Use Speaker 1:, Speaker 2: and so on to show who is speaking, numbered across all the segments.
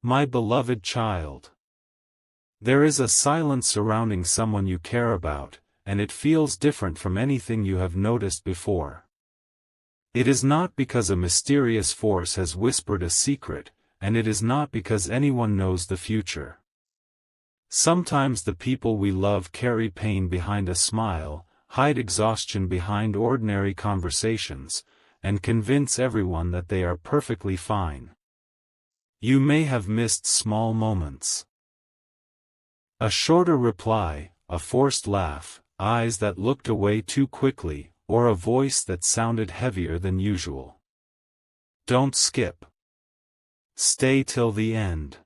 Speaker 1: My beloved child. There is a silence surrounding someone you care about, and it feels different from anything you have noticed before. It is not because a mysterious force has whispered a secret, and it is not because anyone knows the future. Sometimes the people we love carry pain behind a smile, hide exhaustion behind ordinary conversations, and convince everyone that they are perfectly fine. You may have missed small moments. A shorter reply, a forced laugh, eyes that looked away too quickly, or a voice that sounded heavier than usual. Don't skip. Stay till the end.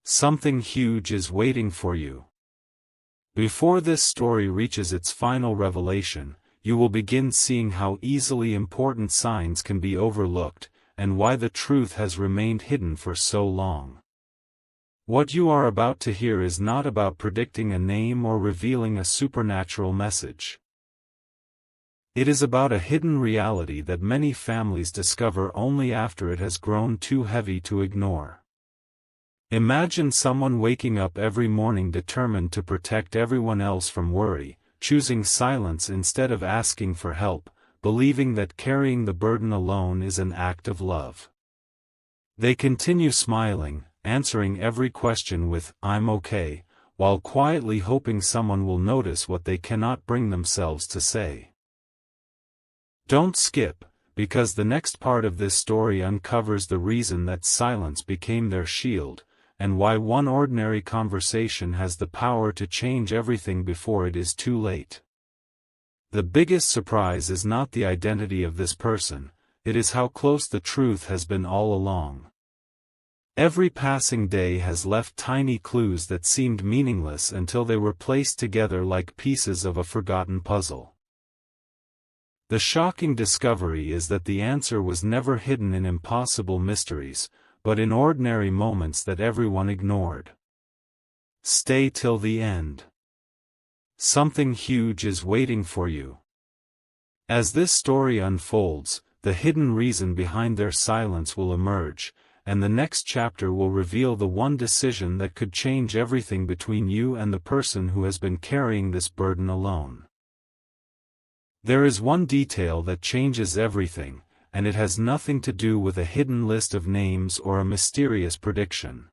Speaker 1: Something huge is waiting for you. Before this story reaches its final revelation, you will begin seeing how easily important signs can be overlooked, and why the truth has remained hidden for so long. What you are about to hear is not about predicting a name or revealing a supernatural message. It is about a hidden reality that many families discover only after it has grown too heavy to ignore. Imagine someone waking up every morning determined to protect everyone else from worry, choosing silence instead of asking for help, believing that carrying the burden alone is an act of love. They continue smiling, answering every question with, "I'm okay," while quietly hoping someone will notice what they cannot bring themselves to say. Don't skip, because the next part of this story uncovers the reason that silence became their shield, and why one ordinary conversation has the power to change everything before it is too late. The biggest surprise is not the identity of this person, it is how close the truth has been all along. Every passing day has left tiny clues that seemed meaningless until they were placed together like pieces of a forgotten puzzle. The shocking discovery is that the answer was never hidden in impossible mysteries, but in ordinary moments that everyone ignored. Stay till the end. Something huge is waiting for you. As this story unfolds, the hidden reason behind their silence will emerge, and the next chapter will reveal the one decision that could change everything between you and the person who has been carrying this burden alone. There is one detail that changes everything, and it has nothing to do with a hidden list of names or a mysterious prediction.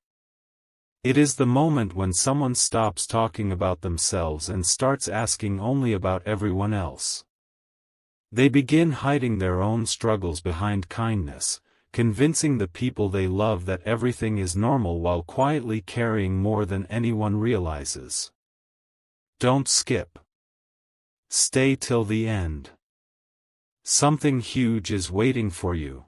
Speaker 1: It is the moment when someone stops talking about themselves and starts asking only about everyone else. They begin hiding their own struggles behind kindness, convincing the people they love that everything is normal while quietly carrying more than anyone realizes. Don't skip. Stay till the end. Something huge is waiting for you.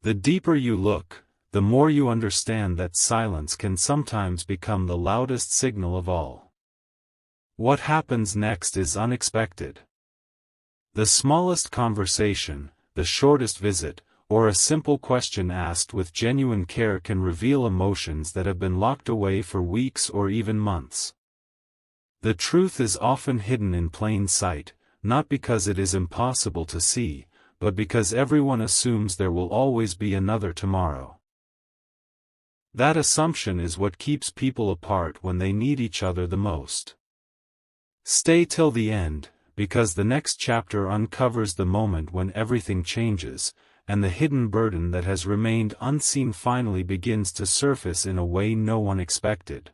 Speaker 1: The deeper you look, the more you understand that silence can sometimes become the loudest signal of all. What happens next is unexpected. The smallest conversation, the shortest visit, or a simple question asked with genuine care can reveal emotions that have been locked away for weeks or even months. The truth is often hidden in plain sight, not because it is impossible to see, but because everyone assumes there will always be another tomorrow. That assumption is what keeps people apart when they need each other the most. Stay till the end, because the next chapter uncovers the moment when everything changes, and the hidden burden that has remained unseen finally begins to surface in a way no one expected.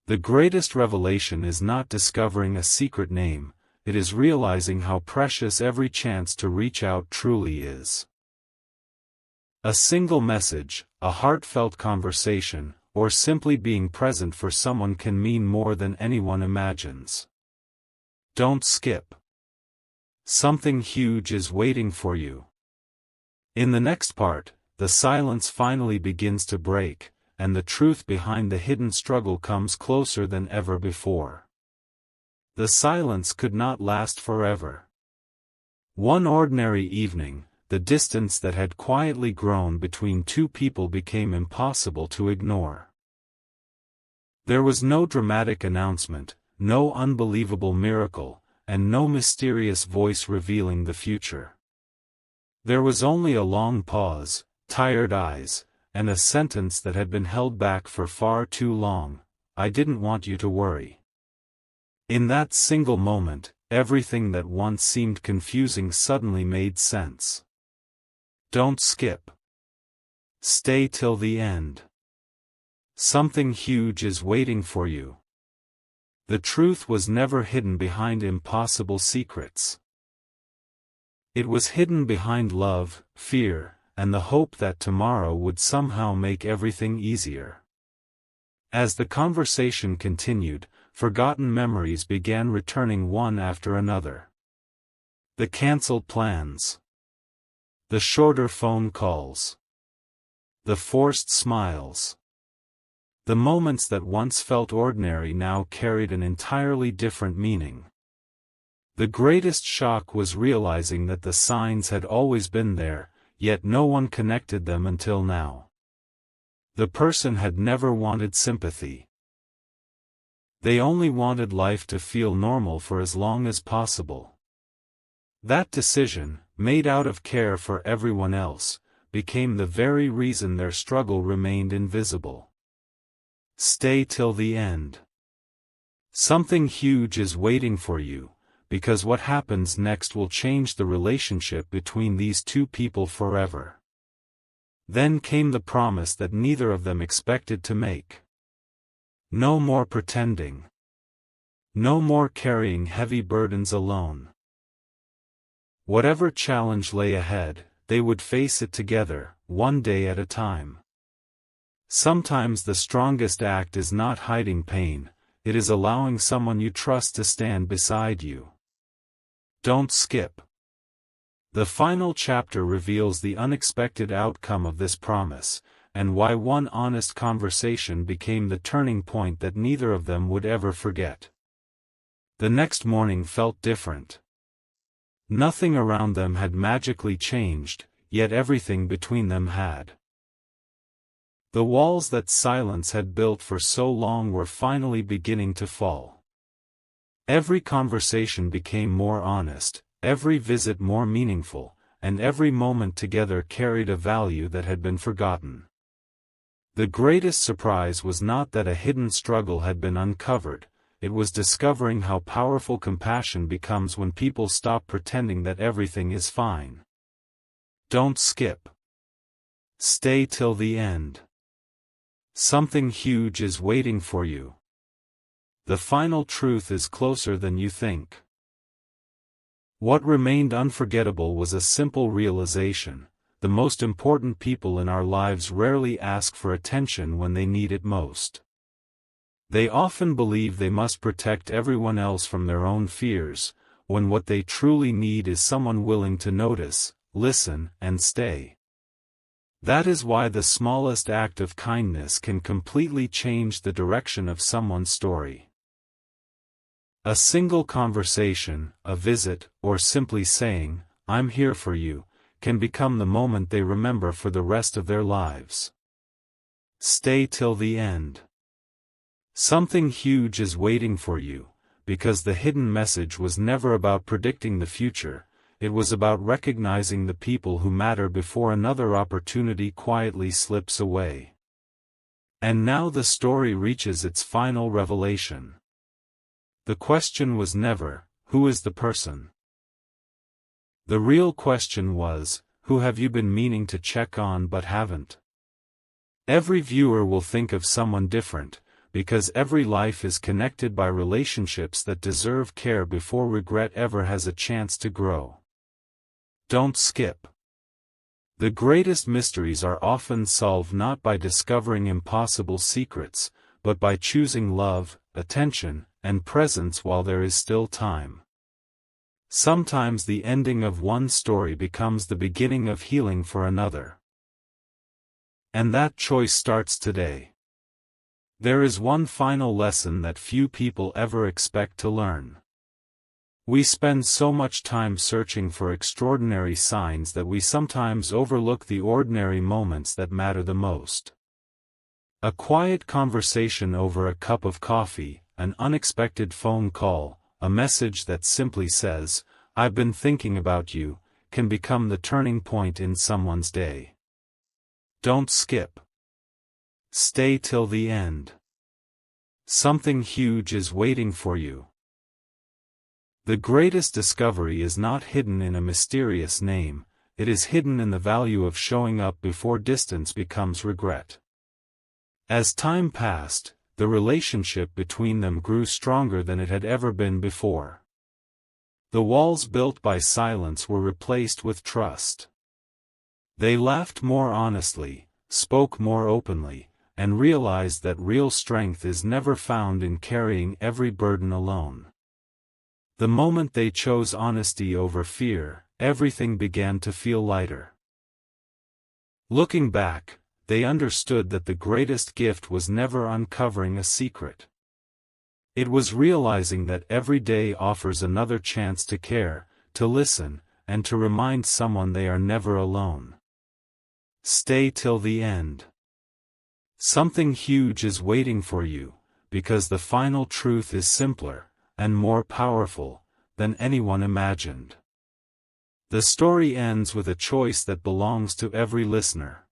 Speaker 1: The greatest revelation is not discovering a secret name, it is realizing how precious every chance to reach out truly is. A single message, a heartfelt conversation, or simply being present for someone can mean more than anyone imagines. Don't skip. Something huge is waiting for you. In the next part, the silence finally begins to break, and the truth behind the hidden struggle comes closer than ever before. The silence could not last forever. One ordinary evening, the distance that had quietly grown between two people became impossible to ignore. There was no dramatic announcement, no unbelievable miracle, and no mysterious voice revealing the future. There was only a long pause, tired eyes, and a sentence that had been held back for far too long: "I didn't want you to worry." In that single moment, everything that once seemed confusing suddenly made sense. Don't skip. Stay till the end. Something huge is waiting for you. The truth was never hidden behind impossible secrets. It was hidden behind love, fear, and the hope that tomorrow would somehow make everything easier. As the conversation continued, forgotten memories began returning one after another. The cancelled plans. The shorter phone calls. The forced smiles. The moments that once felt ordinary now carried an entirely different meaning. The greatest shock was realizing that the signs had always been there, yet no one connected them until now. The person had never wanted sympathy. They only wanted life to feel normal for as long as possible. That decision, made out of care for everyone else, became the very reason their struggle remained invisible. Stay till the end. Something huge is waiting for you, because what happens next will change the relationship between these two people forever. Then came the promise that neither of them expected to make. No more pretending. No more carrying heavy burdens alone. Whatever challenge lay ahead, they would face it together, one day at a time. Sometimes the strongest act is not hiding pain, it is allowing someone you trust to stand beside you. Don't skip. The final chapter reveals the unexpected outcome of this promise, and why one honest conversation became the turning point that neither of them would ever forget. The next morning felt different. Nothing around them had magically changed, yet everything between them had. The walls that silence had built for so long were finally beginning to fall. Every conversation became more honest, every visit more meaningful, and every moment together carried a value that had been forgotten. The greatest surprise was not that a hidden struggle had been uncovered, it was discovering how powerful compassion becomes when people stop pretending that everything is fine. Don't skip. Stay till the end. Something huge is waiting for you. The final truth is closer than you think. What remained unforgettable was a simple realization: the most important people in our lives rarely ask for attention when they need it most. They often believe they must protect everyone else from their own fears, when what they truly need is someone willing to notice, listen, and stay. That is why the smallest act of kindness can completely change the direction of someone's story. A single conversation, a visit, or simply saying, "I'm here for you," can become the moment they remember for the rest of their lives. Stay till the end. Something huge is waiting for you, because the hidden message was never about predicting the future, it was about recognizing the people who matter before another opportunity quietly slips away. And now the story reaches its final revelation. The question was never, "Who is the person?" The real question was, "Who have you been meaning to check on but haven't?" Every viewer will think of someone different, because every life is connected by relationships that deserve care before regret ever has a chance to grow. Don't skip. The greatest mysteries are often solved not by discovering impossible secrets, but by choosing love, attention, and presence while there is still time. Sometimes the ending of one story becomes the beginning of healing for another. And that choice starts today. There is one final lesson that few people ever expect to learn. We spend so much time searching for extraordinary signs that we sometimes overlook the ordinary moments that matter the most. A quiet conversation over a cup of coffee, an unexpected phone call, a message that simply says, "I've been thinking about you," can become the turning point in someone's day. Don't skip. Stay till the end. Something huge is waiting for you. The greatest discovery is not hidden in a mysterious name, it is hidden in the value of showing up before distance becomes regret. As time passed, the relationship between them grew stronger than it had ever been before. The walls built by silence were replaced with trust. They laughed more honestly, spoke more openly, and realized that real strength is never found in carrying every burden alone. The moment they chose honesty over fear, everything began to feel lighter. Looking back, they understood that the greatest gift was never uncovering a secret. It was realizing that every day offers another chance to care, to listen, and to remind someone they are never alone. Stay till the end. Something huge is waiting for you, because the final truth is simpler and more powerful than anyone imagined. The story ends with a choice that belongs to every listener.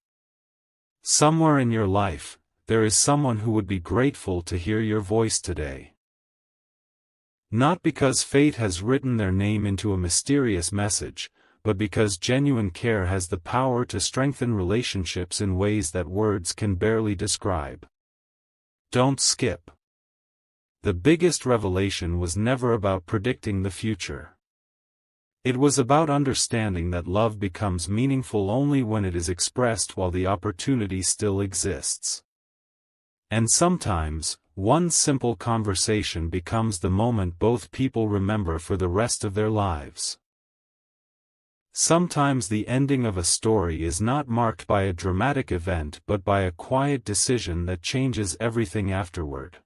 Speaker 1: Somewhere in your life, there is someone who would be grateful to hear your voice today. Not because fate has written their name into a mysterious message, but because genuine care has the power to strengthen relationships in ways that words can barely describe. Don't skip. The biggest revelation was never about predicting the future. It was about understanding that love becomes meaningful only when it is expressed while the opportunity still exists. And sometimes, one simple conversation becomes the moment both people remember for the rest of their lives. Sometimes the ending of a story is not marked by a dramatic event but by a quiet decision that changes everything afterward.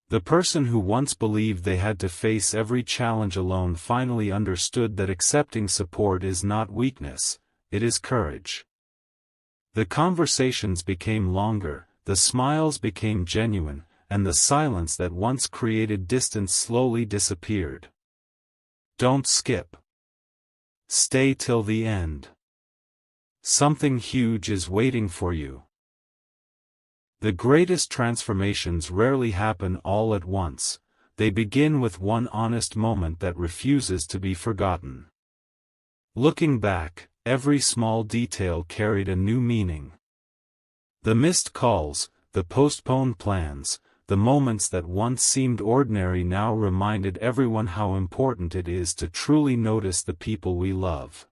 Speaker 1: The person who once believed they had to face every challenge alone finally understood that accepting support is not weakness, it is courage. The conversations became longer, the smiles became genuine, and the silence that once created distance slowly disappeared. Don't skip. Stay till the end. Something huge is waiting for you. The greatest transformations rarely happen all at once, they begin with one honest moment that refuses to be forgotten. Looking back, every small detail carried a new meaning. The missed calls, the postponed plans, the moments that once seemed ordinary now reminded everyone how important it is to truly notice the people we love.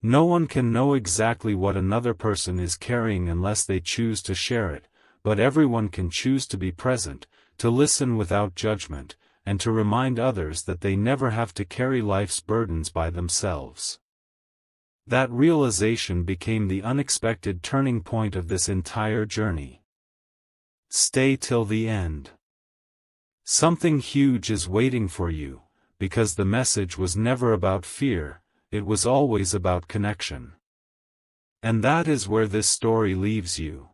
Speaker 1: No one can know exactly what another person is carrying unless they choose to share it, but everyone can choose to be present, to listen without judgment, and to remind others that they never have to carry life's burdens by themselves. That realization became the unexpected turning point of this entire journey. Stay till the end. Something huge is waiting for you, because the message was never about fear. It was always about connection. And that is where this story leaves you.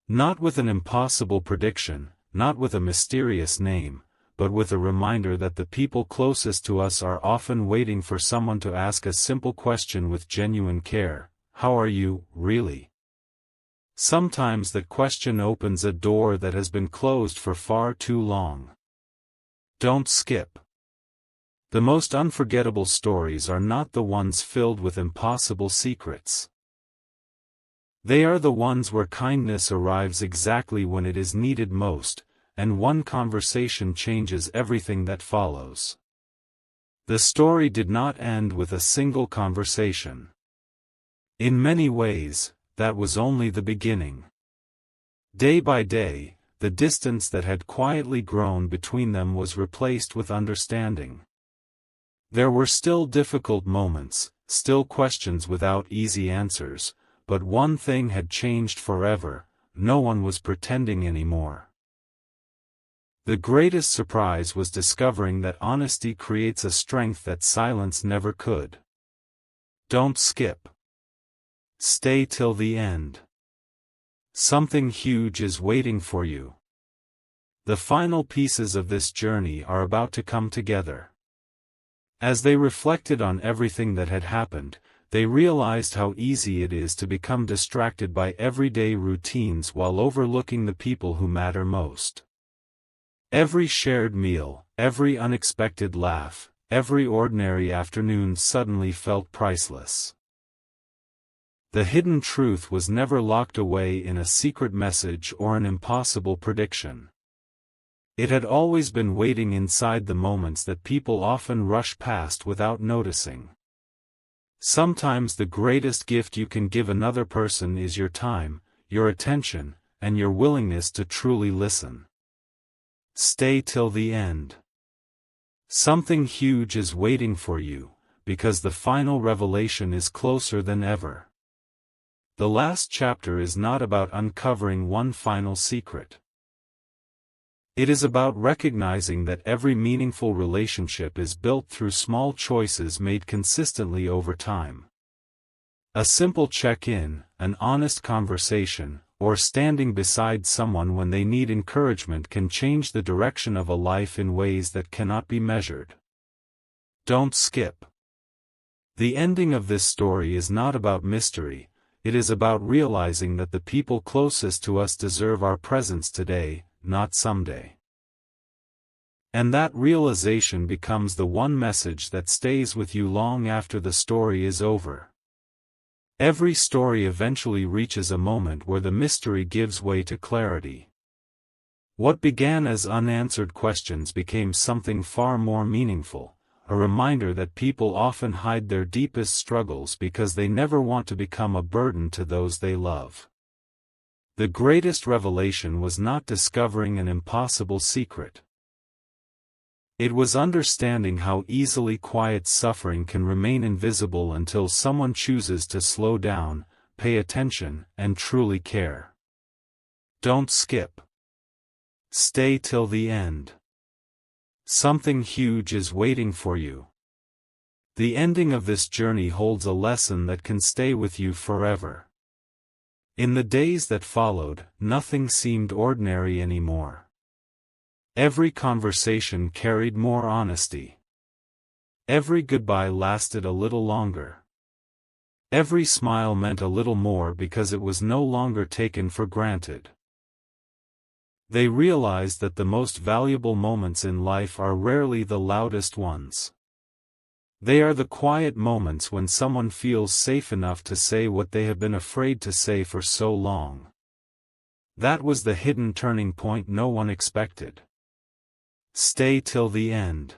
Speaker 1: Not with an impossible prediction, not with a mysterious name, but with a reminder that the people closest to us are often waiting for someone to ask a simple question with genuine care: how are you, really? Sometimes that question opens a door that has been closed for far too long. Don't skip. The most unforgettable stories are not the ones filled with impossible secrets. They are the ones where kindness arrives exactly when it is needed most, and one conversation changes everything that follows. The story did not end with a single conversation. In many ways, that was only the beginning. Day by day, the distance that had quietly grown between them was replaced with understanding. There were still difficult moments, still questions without easy answers, but one thing had changed forever: no one was pretending anymore. The greatest surprise was discovering that honesty creates a strength that silence never could. Don't skip. Stay till the end. Something huge is waiting for you. The final pieces of this journey are about to come together. As they reflected on everything that had happened, they realized how easy it is to become distracted by everyday routines while overlooking the people who matter most. Every shared meal, every unexpected laugh, every ordinary afternoon suddenly felt priceless. The hidden truth was never locked away in a secret message or an impossible prediction. It had always been waiting inside the moments that people often rush past without noticing. Sometimes the greatest gift you can give another person is your time, your attention, and your willingness to truly listen. Stay till the end. Something huge is waiting for you, because the final revelation is closer than ever. The last chapter is not about uncovering one final secret. It is about recognizing that every meaningful relationship is built through small choices made consistently over time. A simple check-in, an honest conversation, or standing beside someone when they need encouragement can change the direction of a life in ways that cannot be measured. Don't skip. The ending of this story is not about mystery, it is about realizing that the people closest to us deserve our presence today, not someday. And that realization becomes the one message that stays with you long after the story is over. Every story eventually reaches a moment where the mystery gives way to clarity. What began as unanswered questions became something far more meaningful, a reminder that people often hide their deepest struggles because they never want to become a burden to those they love. The greatest revelation was not discovering an impossible secret. It was understanding how easily quiet suffering can remain invisible until someone chooses to slow down, pay attention, and truly care. Don't skip. Stay till the end. Something huge is waiting for you. The ending of this journey holds a lesson that can stay with you forever. In the days that followed, nothing seemed ordinary anymore. Every conversation carried more honesty. Every goodbye lasted a little longer. Every smile meant a little more because it was no longer taken for granted. They realized that the most valuable moments in life are rarely the loudest ones. They are the quiet moments when someone feels safe enough to say what they have been afraid to say for so long. That was the hidden turning point no one expected. Stay till the end.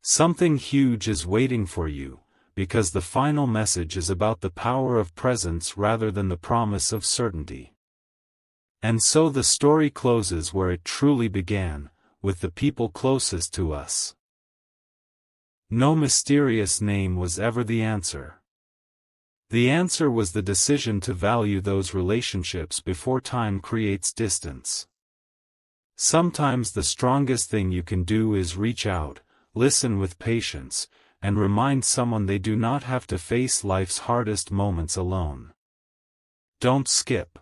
Speaker 1: Something huge is waiting for you, because the final message is about the power of presence rather than the promise of certainty. And so the story closes where it truly began, with the people closest to us. No mysterious name was ever the answer. The answer was the decision to value those relationships before time creates distance. Sometimes the strongest thing you can do is reach out, listen with patience, and remind someone they do not have to face life's hardest moments alone. Don't skip.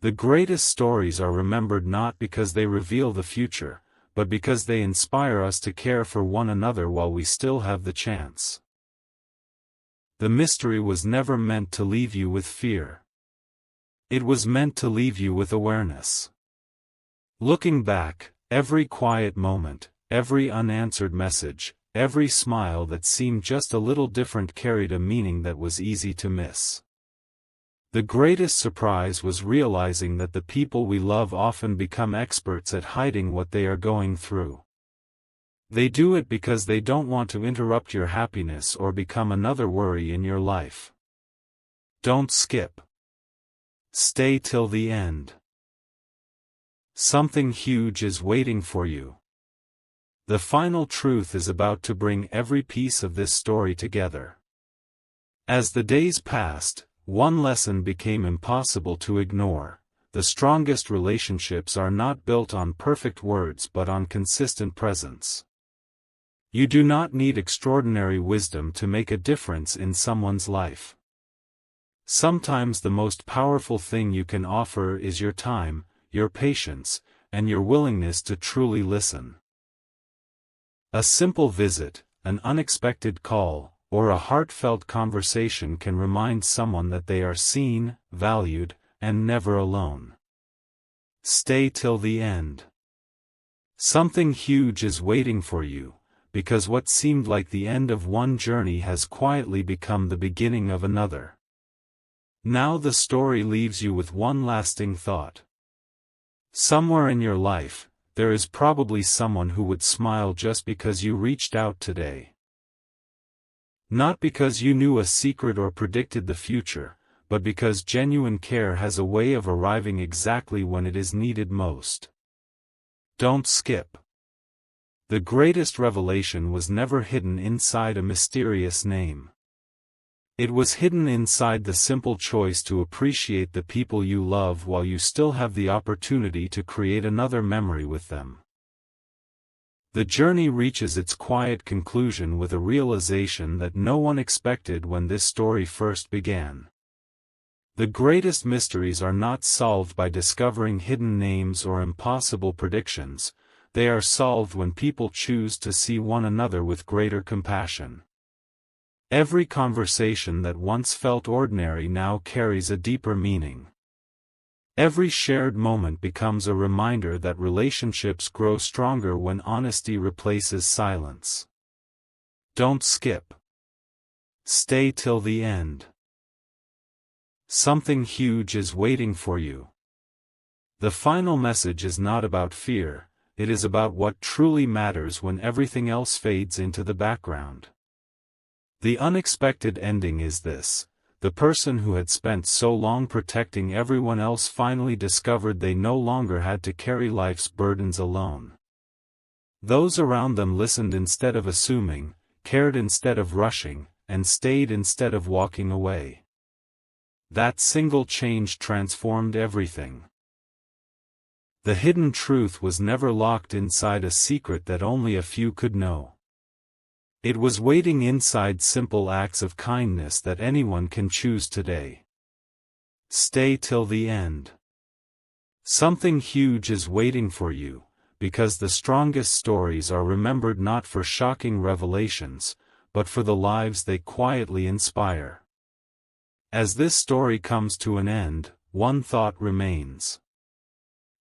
Speaker 1: The greatest stories are remembered not because they reveal the future, but because they inspire us to care for one another while we still have the chance. The mystery was never meant to leave you with fear. It was meant to leave you with awareness. Looking back, every quiet moment, every unanswered message, every smile that seemed just a little different carried a meaning that was easy to miss. The greatest surprise was realizing that the people we love often become experts at hiding what they are going through. They do it because they don't want to interrupt your happiness or become another worry in your life. Don't skip. Stay till the end. Something huge is waiting for you. The final truth is about to bring every piece of this story together. As the days passed, one lesson became impossible to ignore: the strongest relationships are not built on perfect words but on consistent presence. You do not need extraordinary wisdom to make a difference in someone's life. Sometimes the most powerful thing you can offer is your time, your patience, and your willingness to truly listen. A simple visit, an unexpected call, or a heartfelt conversation can remind someone that they are seen, valued, and never alone. Stay till the end. Something huge is waiting for you, because what seemed like the end of one journey has quietly become the beginning of another. Now the story leaves you with one lasting thought. Somewhere in your life, there is probably someone who would smile just because you reached out today. Not because you knew a secret or predicted the future, but because genuine care has a way of arriving exactly when it is needed most. Don't skip. The greatest revelation was never hidden inside a mysterious name. It was hidden inside the simple choice to appreciate the people you love while you still have the opportunity to create another memory with them. The journey reaches its quiet conclusion with a realization that no one expected when this story first began. The greatest mysteries are not solved by discovering hidden names or impossible predictions, they are solved when people choose to see one another with greater compassion. Every conversation that once felt ordinary now carries a deeper meaning. Every shared moment becomes a reminder that relationships grow stronger when honesty replaces silence. Don't skip. Stay till the end. Something huge is waiting for you. The final message is not about fear, it is about what truly matters when everything else fades into the background. The unexpected ending is this: the person who had spent so long protecting everyone else finally discovered they no longer had to carry life's burdens alone. Those around them listened instead of assuming, cared instead of rushing, and stayed instead of walking away. That single change transformed everything. The hidden truth was never locked inside a secret that only a few could know. It was waiting inside simple acts of kindness that anyone can choose today. Stay till the end. Something huge is waiting for you, because the strongest stories are remembered not for shocking revelations, but for the lives they quietly inspire. As this story comes to an end, one thought remains.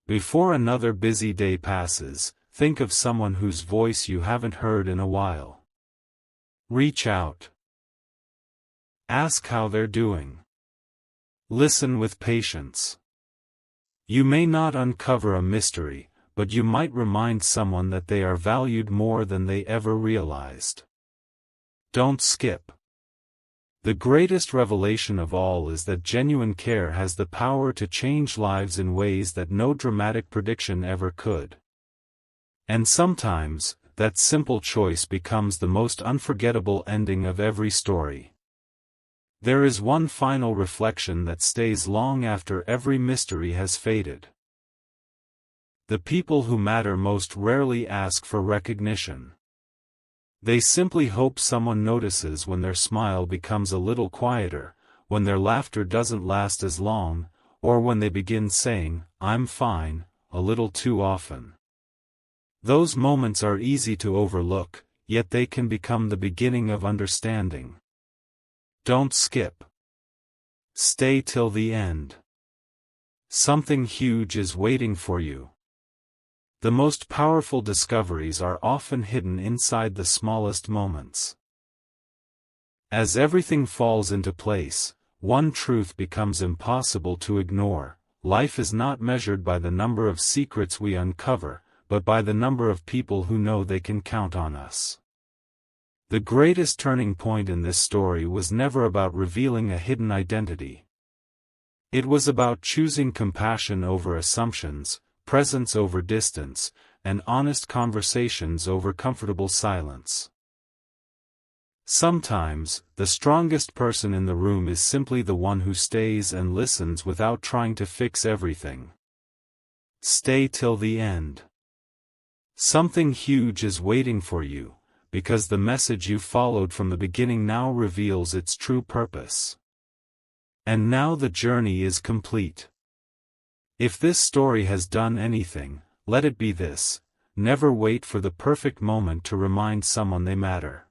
Speaker 1: Before another busy day passes, think of someone whose voice you haven't heard in a while. Reach out. Ask how they're doing. Listen with patience. You may not uncover a mystery, but you might remind someone that they are valued more than they ever realized. Don't skip. The greatest revelation of all is that genuine care has the power to change lives in ways that no dramatic prediction ever could. And sometimes, that simple choice becomes the most unforgettable ending of every story. There is one final reflection that stays long after every mystery has faded. The people who matter most rarely ask for recognition. They simply hope someone notices when their smile becomes a little quieter, when their laughter doesn't last as long, or when they begin saying, "I'm fine," a little too often. Those moments are easy to overlook, yet they can become the beginning of understanding. Don't skip. Stay till the end. Something huge is waiting for you. The most powerful discoveries are often hidden inside the smallest moments. As everything falls into place, one truth becomes impossible to ignore: life is not measured by the number of secrets we uncover, but by the number of people who know they can count on us. The greatest turning point in this story was never about revealing a hidden identity. It was about choosing compassion over assumptions, presence over distance, and honest conversations over comfortable silence. Sometimes, the strongest person in the room is simply the one who stays and listens without trying to fix everything. Stay till the end. Something huge is waiting for you, because the message you followed from the beginning now reveals its true purpose. And now the journey is complete. If this story has done anything, let it be this: never wait for the perfect moment to remind someone they matter.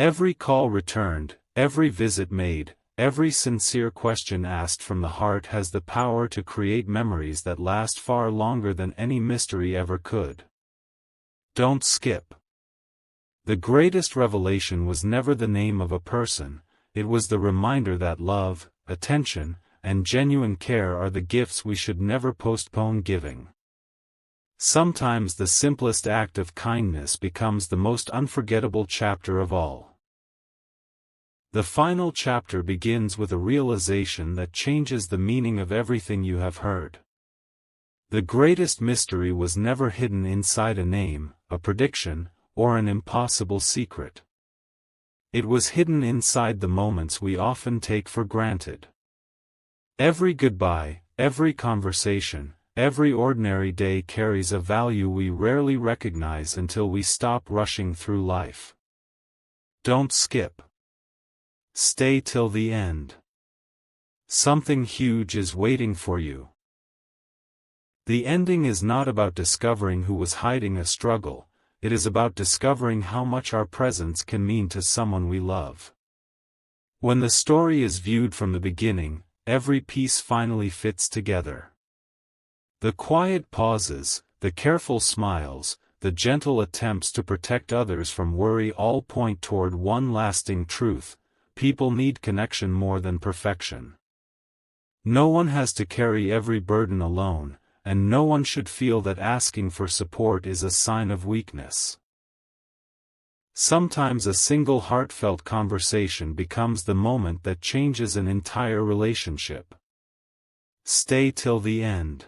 Speaker 1: Every call returned, every visit made, every sincere question asked from the heart has the power to create memories that last far longer than any mystery ever could. Don't skip. The greatest revelation was never the name of a person, it was the reminder that love, attention, and genuine care are the gifts we should never postpone giving. Sometimes the simplest act of kindness becomes the most unforgettable chapter of all. The final chapter begins with a realization that changes the meaning of everything you have heard. The greatest mystery was never hidden inside a name, a prediction, or an impossible secret. It was hidden inside the moments we often take for granted. Every goodbye, every conversation, every ordinary day carries a value we rarely recognize until we stop rushing through life. Don't skip. Stay till the end. Something huge is waiting for you. The ending is not about discovering who was hiding a struggle, it is about discovering how much our presence can mean to someone we love. When the story is viewed from the beginning, every piece finally fits together. The quiet pauses, the careful smiles, the gentle attempts to protect others from worry all point toward one lasting truth: people need connection more than perfection. No one has to carry every burden alone, and no one should feel that asking for support is a sign of weakness. Sometimes a single heartfelt conversation becomes the moment that changes an entire relationship. Stay till the end.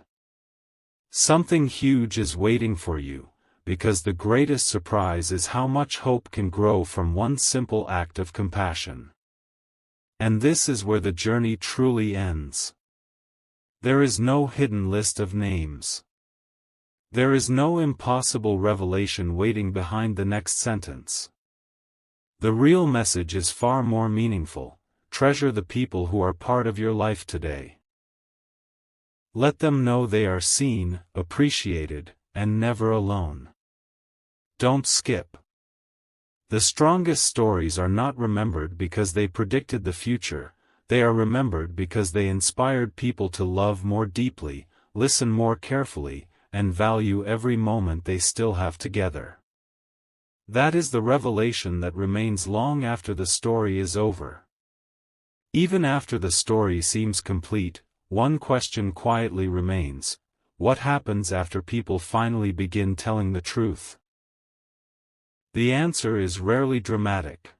Speaker 1: Something huge is waiting for you, because the greatest surprise is how much hope can grow from one simple act of compassion. And this is where the journey truly ends. There is no hidden list of names. There is no impossible revelation waiting behind the next sentence. The real message is far more meaningful: treasure the people who are part of your life today. Let them know they are seen, appreciated, and never alone. Don't skip. The strongest stories are not remembered because they predicted the future, they are remembered because they inspired people to love more deeply, listen more carefully, and value every moment they still have together. That is the revelation that remains long after the story is over. Even after the story seems complete, one question quietly remains: what happens after people finally begin telling the truth? The answer is rarely dramatic.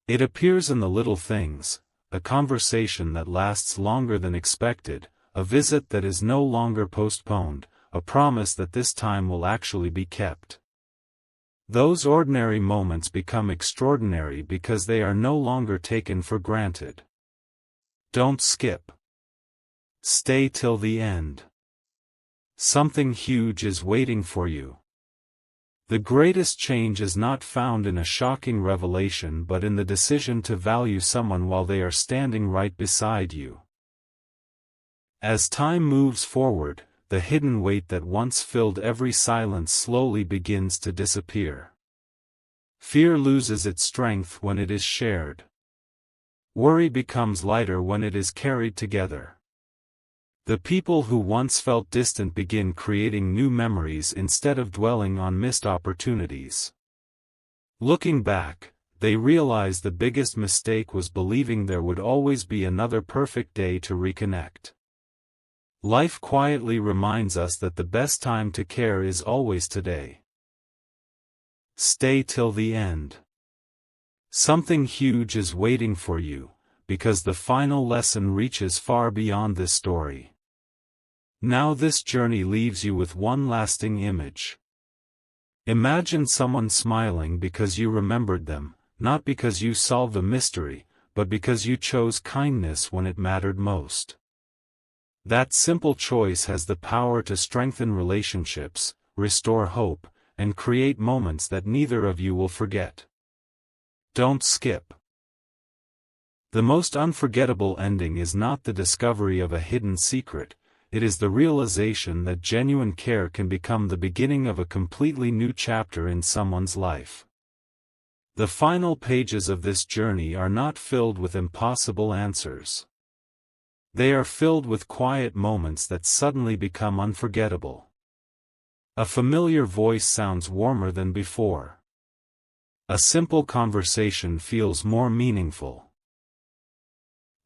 Speaker 1: It appears in the little things: a conversation that lasts longer than expected, a visit that is no longer postponed, a promise that this time will actually be kept. Those ordinary moments become extraordinary because they are no longer taken for granted. Don't skip. Stay till the end. Something huge is waiting for you. The greatest change is not found in a shocking revelation but in the decision to value someone while they are standing right beside you. As time moves forward, the hidden weight that once filled every silence slowly begins to disappear. Fear loses its strength when it is shared. Worry becomes lighter when it is carried together. The people who once felt distant begin creating new memories instead of dwelling on missed opportunities. Looking back, they realize the biggest mistake was believing there would always be another perfect day to reconnect. Life quietly reminds us that the best time to care is always today. Stay till the end. Something huge is waiting for you, because the final lesson reaches far beyond this story. Now this journey leaves you with one lasting image. Imagine someone smiling because you remembered them, not because you solved a mystery, but because you chose kindness when it mattered most. That simple choice has the power to strengthen relationships, restore hope, and create moments that neither of you will forget. Don't skip. The most unforgettable ending is not the discovery of a hidden secret, it is the realization that genuine care can become the beginning of a completely new chapter in someone's life. The final pages of this journey are not filled with impossible answers. They are filled with quiet moments that suddenly become unforgettable. A familiar voice sounds warmer than before. A simple conversation feels more meaningful.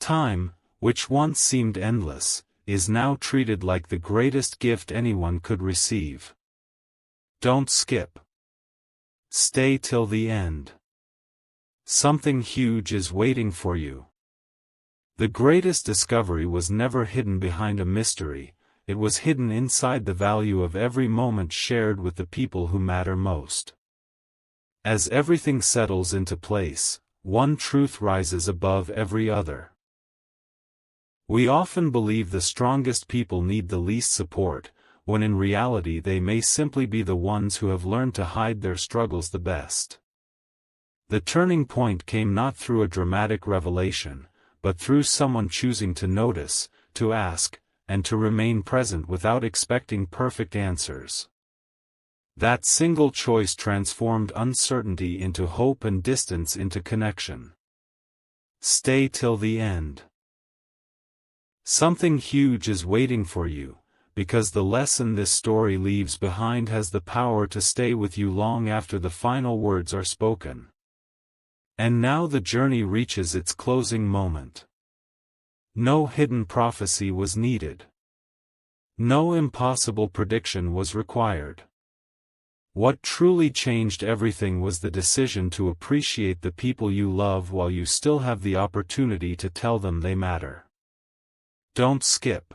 Speaker 1: Time, which once seemed endless, is now treated like the greatest gift anyone could receive. Don't skip. Stay till the end. Something huge is waiting for you. The greatest discovery was never hidden behind a mystery, it was hidden inside the value of every moment shared with the people who matter most. As everything settles into place, one truth rises above every other. We often believe the strongest people need the least support, when in reality they may simply be the ones who have learned to hide their struggles the best. The turning point came not through a dramatic revelation, but through someone choosing to notice, to ask, and to remain present without expecting perfect answers. That single choice transformed uncertainty into hope and distance into connection. Stay till the end. Something huge is waiting for you, because the lesson this story leaves behind has the power to stay with you long after the final words are spoken. And now the journey reaches its closing moment. No hidden prophecy was needed. No impossible prediction was required. What truly changed everything was the decision to appreciate the people you love while you still have the opportunity to tell them they matter. Don't skip.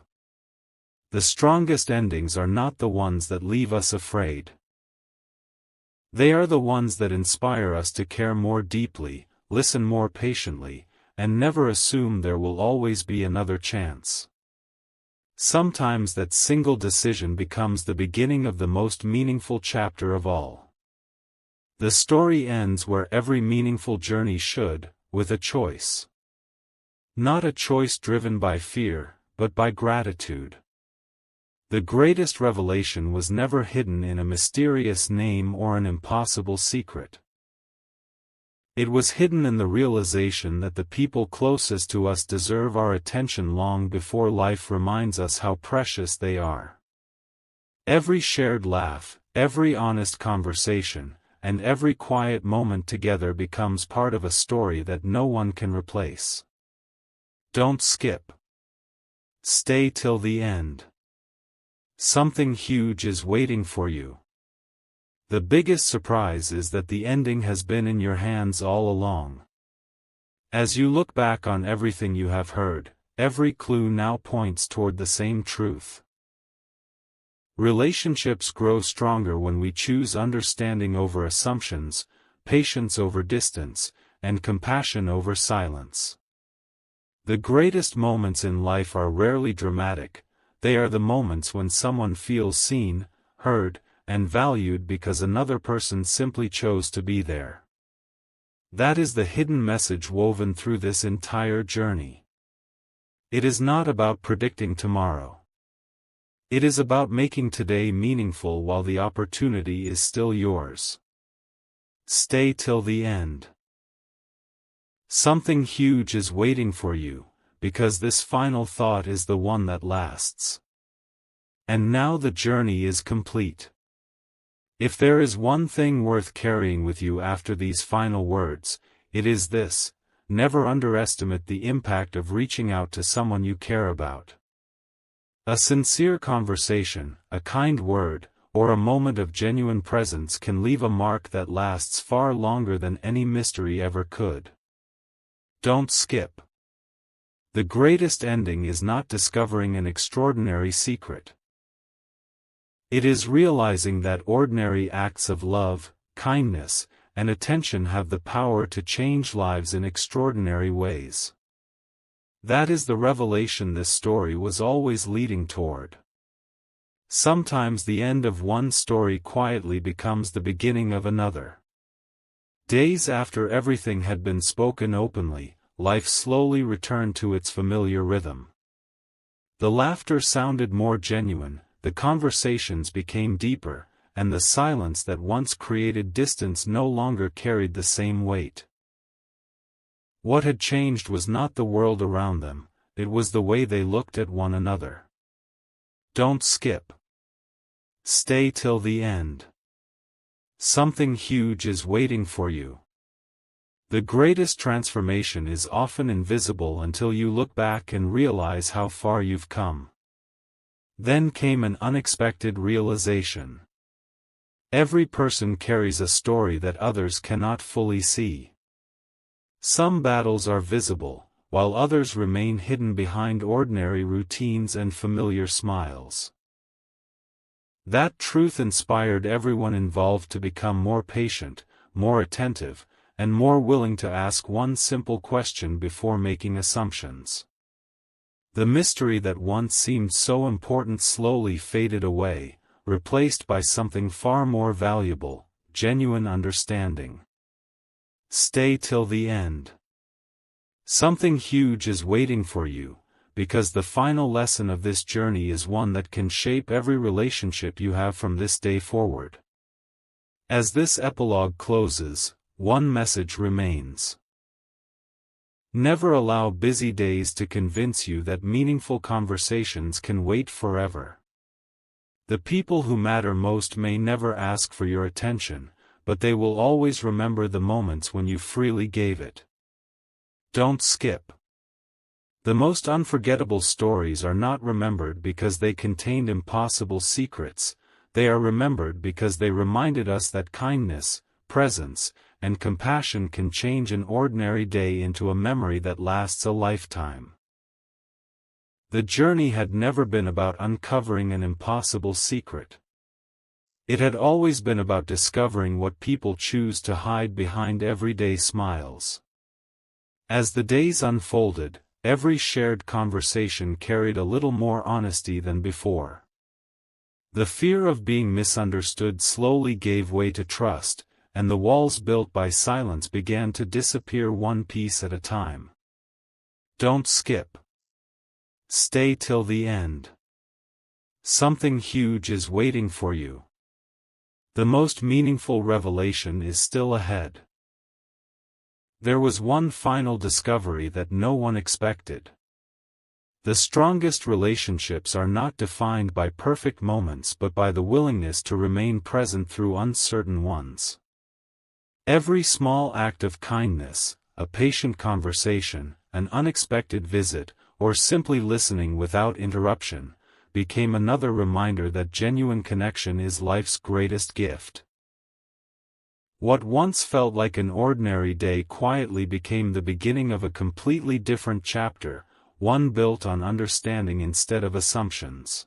Speaker 1: The strongest endings are not the ones that leave us afraid. They are the ones that inspire us to care more deeply, listen more patiently, and never assume there will always be another chance. Sometimes that single decision becomes the beginning of the most meaningful chapter of all. The story ends where every meaningful journey should, with a choice. Not a choice driven by fear, but by gratitude. The greatest revelation was never hidden in a mysterious name or an impossible secret. It was hidden in the realization that the people closest to us deserve our attention long before life reminds us how precious they are. Every shared laugh, every honest conversation, and every quiet moment together becomes part of a story that no one can replace. Don't skip. Stay till the end. Something huge is waiting for you. The biggest surprise is that the ending has been in your hands all along. As you look back on everything you have heard, every clue now points toward the same truth. Relationships grow stronger when we choose understanding over assumptions, patience over distance, and compassion over silence. The greatest moments in life are rarely dramatic. They are the moments when someone feels seen, heard, and valued because another person simply chose to be there. That is the hidden message woven through this entire journey. It is not about predicting tomorrow. It is about making today meaningful while the opportunity is still yours. Stay till the end. Something huge is waiting for you, because this final thought is the one that lasts. And now the journey is complete. If there is one thing worth carrying with you after these final words, it is this: never underestimate the impact of reaching out to someone you care about. A sincere conversation, a kind word, or a moment of genuine presence can leave a mark that lasts far longer than any mystery ever could. Don't skip. The greatest ending is not discovering an extraordinary secret. It is realizing that ordinary acts of love, kindness, and attention have the power to change lives in extraordinary ways. That is the revelation this story was always leading toward. Sometimes the end of one story quietly becomes the beginning of another. Days after everything had been spoken openly, life slowly returned to its familiar rhythm. The laughter sounded more genuine, the conversations became deeper, and the silence that once created distance no longer carried the same weight. What had changed was not the world around them, it was the way they looked at one another. Don't skip. Stay till the end. Something huge is waiting for you. The greatest transformation is often invisible until you look back and realize how far you've come. Then came an unexpected realization. Every person carries a story that others cannot fully see. Some battles are visible, while others remain hidden behind ordinary routines and familiar smiles. That truth inspired everyone involved to become more patient, more attentive, and more willing to ask one simple question before making assumptions. The mystery that once seemed so important slowly faded away, replaced by something far more valuable, genuine understanding. Stay till the end. Something huge is waiting for you, because the final lesson of this journey is one that can shape every relationship you have from this day forward. As this epilogue closes, one message remains. Never allow busy days to convince you that meaningful conversations can wait forever. The people who matter most may never ask for your attention, but they will always remember the moments when you freely gave it. Don't skip. The most unforgettable stories are not remembered because they contained impossible secrets, they are remembered because they reminded us that kindness, presence, and compassion can change an ordinary day into a memory that lasts a lifetime. The journey had never been about uncovering an impossible secret. It had always been about discovering what people choose to hide behind everyday smiles. As the days unfolded, every shared conversation carried a little more honesty than before. The fear of being misunderstood slowly gave way to trust, and the walls built by silence began to disappear one piece at a time. Don't skip. Stay till the end. Something huge is waiting for you. The most meaningful revelation is still ahead. There was one final discovery that no one expected. The strongest relationships are not defined by perfect moments but by the willingness to remain present through uncertain ones. Every small act of kindness, a patient conversation, an unexpected visit, or simply listening without interruption, became another reminder that genuine connection is life's greatest gift. What once felt like an ordinary day quietly became the beginning of a completely different chapter, one built on understanding instead of assumptions.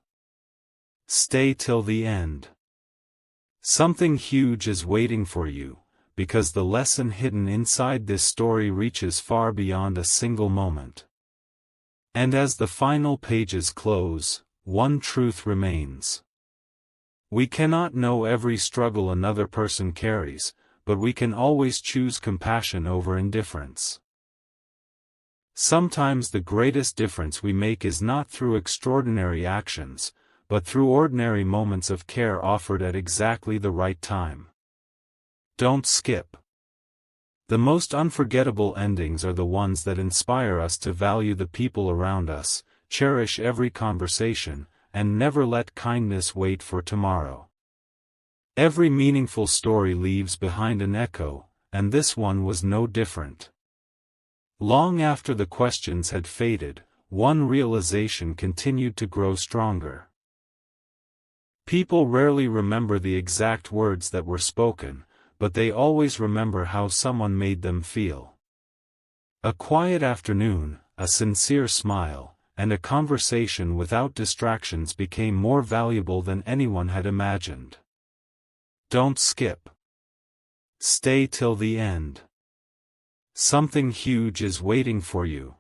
Speaker 1: Stay till the end. Something huge is waiting for you, because the lesson hidden inside this story reaches far beyond a single moment. And as the final pages close, one truth remains. We cannot know every struggle another person carries, but we can always choose compassion over indifference. Sometimes the greatest difference we make is not through extraordinary actions, but through ordinary moments of care offered at exactly the right time. Don't skip. The most unforgettable endings are the ones that inspire us to value the people around us, cherish every conversation, and never let kindness wait for tomorrow. Every meaningful story leaves behind an echo, and this one was no different. Long after the questions had faded, one realization continued to grow stronger. People rarely remember the exact words that were spoken, but they always remember how someone made them feel. A quiet afternoon, a sincere smile, and a conversation without distractions became more valuable than anyone had imagined. Don't skip. Stay till the end. Something huge is waiting for you.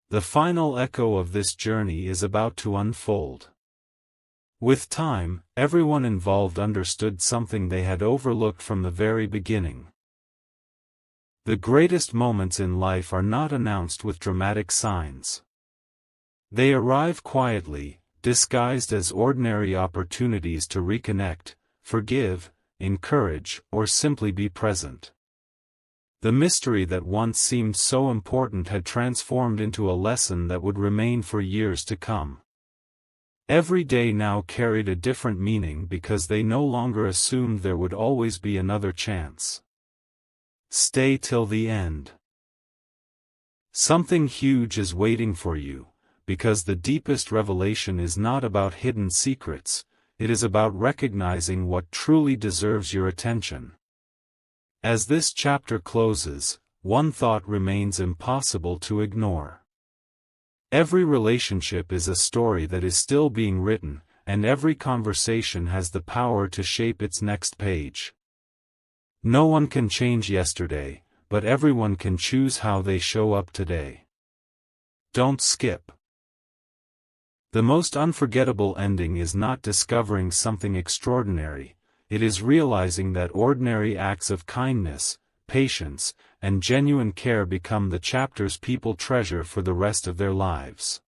Speaker 1: The final echo of this journey is about to unfold. With time, everyone involved understood something they had overlooked from the very beginning. The greatest moments in life are not announced with dramatic signs. They arrive quietly, disguised as ordinary opportunities to reconnect, forgive, encourage, or simply be present. The mystery that once seemed so important had transformed into a lesson that would remain for years to come. Every day now carried a different meaning because they no longer assumed there would always be another chance. Stay till the end. Something huge is waiting for you, because the deepest revelation is not about hidden secrets, it is about recognizing what truly deserves your attention. As this chapter closes, one thought remains impossible to ignore. Every relationship is a story that is still being written, and every conversation has the power to shape its next page. No one can change yesterday, but everyone can choose how they show up today. Don't skip. The most unforgettable ending is not discovering something extraordinary, it is realizing that ordinary acts of kindness, patience, and genuine care become the chapters people treasure for the rest of their lives.